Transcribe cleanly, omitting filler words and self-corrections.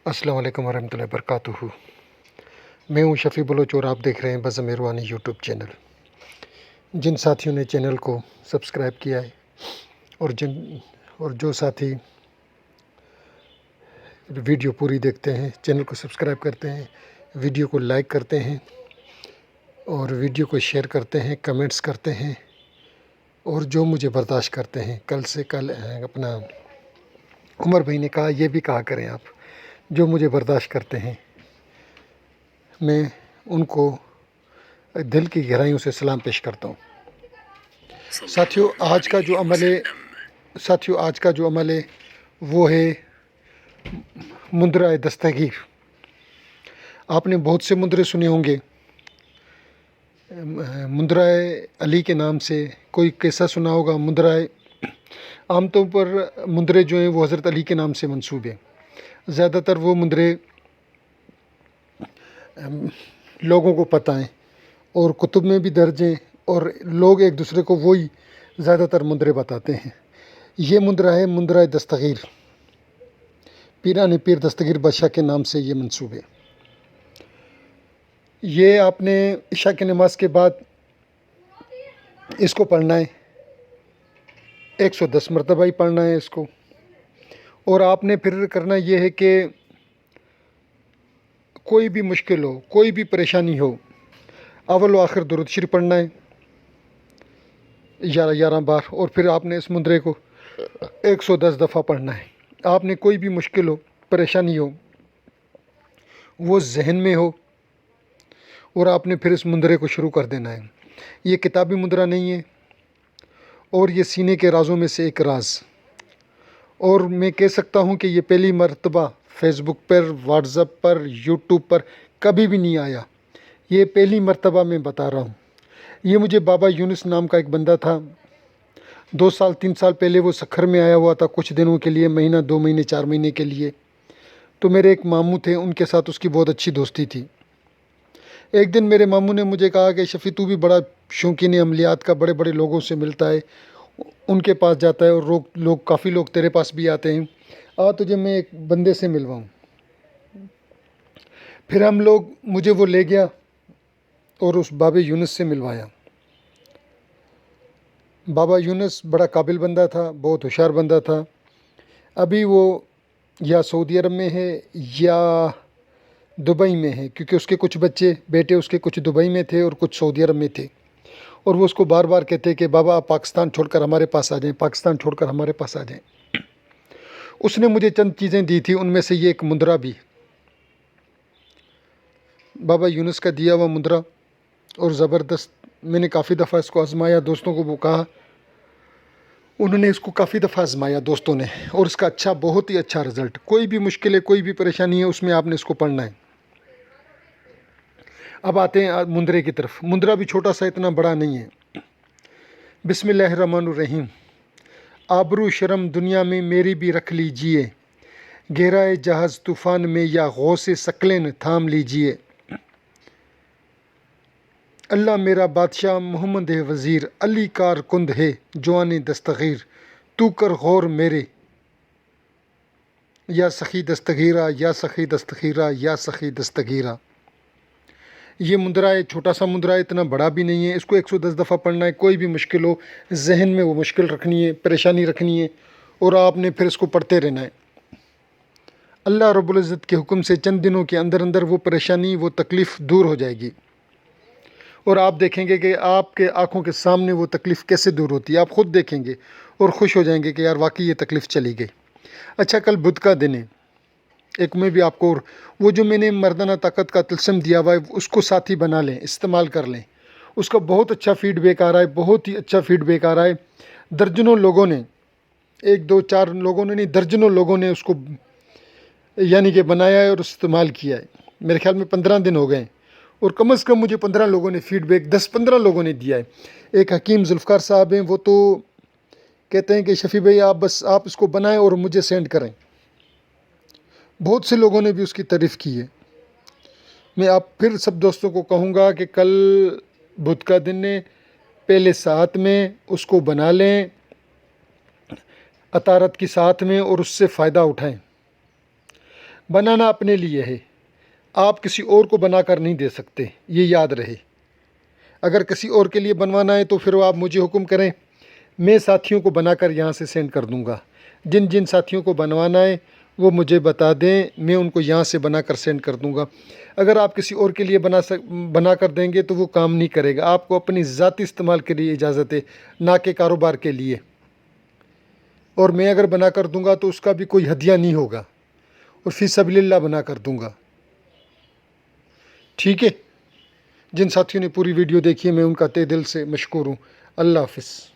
अस्सलाम वालेकुम वरहमतुल्लाहि वबरकातुहू। मैं हूं शफ़ी बलोच और आप देख रहे हैं बज़-ए रूहानी यूट्यूब चैनल। जिन साथियों ने चैनल को सब्सक्राइब किया है और जो साथी वीडियो पूरी देखते हैं, चैनल को सब्सक्राइब करते हैं, वीडियो को लाइक करते हैं और वीडियो को शेयर करते हैं, कमेंट्स करते हैं और जो मुझे बर्दाश्त करते हैं। कल अपना उमर भाई ने कहा, ये भी कहा करें आप, जो मुझे बर्दाश्त करते हैं, मैं उनको दिल की गहराइयों से सलाम पेश करता हूँ। साथियों, आज का जो अमल है वो है मुंदरा दस्तगीर। आपने बहुत से मुंदरे सुने होंगे, मुंदरा अली के नाम से कोई कैसा सुना होगा। मुंदरा आमतौर पर मुंदरे जो हैं वो हज़रत अली के नाम से मंसूब हैं। ज़्यादातर वो मुंदरे लोगों को पता है और कुतुब में भी दर्ज हैं और लोग एक दूसरे को वही ज़्यादातर मुंदरे बताते हैं। ये मुंदरा है मुंदरा दस्तगीर। पीरान पीर दस्तगीर बादशाह के नाम से ये मंसूब है। ये आपने इशा की नमाज के बाद इसको पढ़ना है, 110 मरतबा ही पढ़ना है इसको। और आपने फिर करना ये है कि कोई भी मुश्किल हो, कोई भी परेशानी हो, अव्वल व आखिर दुरूद शरीफ पढ़ना है 11 बार और फिर आपने इस मुंदरे को 110 दफ़ा पढ़ना है। आपने कोई भी मुश्किल हो, परेशानी हो, वो जहन में हो और आपने फिर इस मुंदरे को शुरू कर देना है। ये किताबी मुंदरा नहीं है और ये सीने के राज़ों में से एक राज। और मैं कह सकता हूँ कि ये पहली मरतबा फ़ेसबुक पर, व्हाट्सएप पर, यूट्यूब पर कभी भी नहीं आया। ये पहली मरतबा मैं बता रहा हूँ। ये मुझे बाबा यूनुस नाम का एक बंदा था, 2 साल 3 साल पहले वो सखर में आया हुआ था कुछ दिनों के लिए, महीना 2 महीने 4 महीने के लिए। तो मेरे एक मामू थे, उनके साथ उसकी बहुत अच्छी दोस्ती थी। एक दिन मेरे मामू ने मुझे कहा कि शफ़ी, तू भी बड़ा शौकीन अमलियात का, बड़े बड़े लोगों से मिलता है, उनके पास जाता है और काफ़ी लोग तेरे पास भी आते हैं, आ तुझे मैं एक बंदे से मिलवाऊँ। फिर मुझे वो ले गया और उस बाबा यूनुस से मिलवाया। बाबा यूनुस बड़ा काबिल बंदा था, बहुत होशियार बंदा था। अभी वो या सऊदी अरब में है या दुबई में है, क्योंकि उसके कुछ बेटे उसके कुछ दुबई में थे और कुछ सऊदी अरब में थे। और वो उसको बार बार कहते कि बाबा आप पाकिस्तान छोड़कर हमारे पास आ जाएं, पाकिस्तान छोड़कर हमारे पास आ जाएं। उसने मुझे चंद चीज़ें दी थी, उनमें से ये एक मुंदरा भी, बाबा यूनुस का दिया हुआ मुंदरा। और ज़बरदस्त, मैंने काफ़ी दफ़ा इसको आज़माया, दोस्तों को वो कहा, उन्होंने इसको काफ़ी दफ़ा आज़माया दोस्तों ने, और इसका बहुत ही अच्छा रिज़ल्ट। कोई भी मुश्किल है, कोई भी परेशानी है, उसमें आपने इसको पढ़ना है। अब आते हैं मुंदरे की तरफ। मुंदरा भी छोटा सा, इतना बड़ा नहीं है। बिस्मिल्लाहिर्रहमानिर्रहीम। आबरू शर्म दुनिया में मेरी भी रख लीजिए, गहराए जहाज़ तूफ़ान में या गौसे सकलेन थाम लीजिए। अल्लाह मेरा बादशाह, मोहम्मद है वज़ीर, अली कार कुंद है जवान दस्तगीर, तू कर गौर मेरे, या सखी दस्तगीरा, या सखी दस्तगीरा, या सखी दस्तगीरा। ये मुंदरा है, छोटा सा मुंदरा है, इतना बड़ा भी नहीं है। इसको 110 दफ़ा पढ़ना है। कोई भी मुश्किल हो, जहन में वो मुश्किल रखनी है, परेशानी रखनी है और आपने फिर इसको पढ़ते रहना है। अल्लाह रब्बुल इज़्ज़त के हुक्म से चंद दिनों के अंदर अंदर वो परेशानी, वो तकलीफ़ दूर हो जाएगी और आप देखेंगे कि आपके आँखों के सामने वो तकलीफ़ कैसे दूर होती है। आप ख़ुद देखेंगे और ख़ुश हो जाएंगे कि यार वाकई ये तकलीफ़ चली गई। अच्छा, कल बुध का दिन है। एक में भी आपको वो जो मैंने मर्दाना ताकत का तिलस्म दिया हुआ है, उसको साथी बना लें, इस्तेमाल कर लें। उसका बहुत अच्छा फ़ीडबैक आ रहा है, बहुत ही अच्छा फ़ीडबैक आ रहा है। दर्जनों लोगों ने, 1 2 4 लोगों ने नहीं, दर्जनों लोगों ने उसको यानी कि बनाया है और इस्तेमाल किया है। मेरे ख्याल में 15 दिन हो गए और कम से कम मुझे 15 लोगों ने फ़ीडबैक, 10-15 लोगों ने दिया है। एक हकीम जुल्फ़कार साहब हैं, वो तो कहते हैं कि शफ़ी भाई आप इसको बनाएं और मुझे सेंड करें। बहुत से लोगों ने भी उसकी तारीफ़ की है। मैं आप फिर सब दोस्तों को कहूँगा कि कल बुध का दिन है, पहले साथ में उसको बना लें, अतारत की साथ में, और उससे फ़ायदा उठाएं। بنانا اپنے لیے ہے، آپ کسی اور کو بنا کر نہیں دے سکتے، یہ یاد رہے۔ اگر کسی اور کے لیے بنوانا ہے تو پھر وہ آپ مجھے حکم کریں، میں ساتھیوں کو بنا کر یہاں سے سینڈ کر دوں گا۔ جن جن ساتھیوں کو بنوانا ہے وہ مجھے بتا دیں، میں ان کو یہاں سے بنا کر سینڈ کر دوں گا۔ اگر آپ کسی اور کے لیے بنا کر دیں گے تو وہ کام نہیں کرے گا۔ آپ کو اپنی ذاتی استعمال کے لیے اجازت ہے، نہ کہ کاروبار کے لیے۔ اور میں اگر بنا کر دوں گا تو اس کا بھی کوئی ہدیہ نہیں ہوگا، اور فی سبیل اللہ بنا کر دوں گا، ٹھیک ہے؟ جن ساتھیوں نے پوری ویڈیو دیکھی ہے میں ان کا تہ دل سے مشکور ہوں۔ اللہ حافظ۔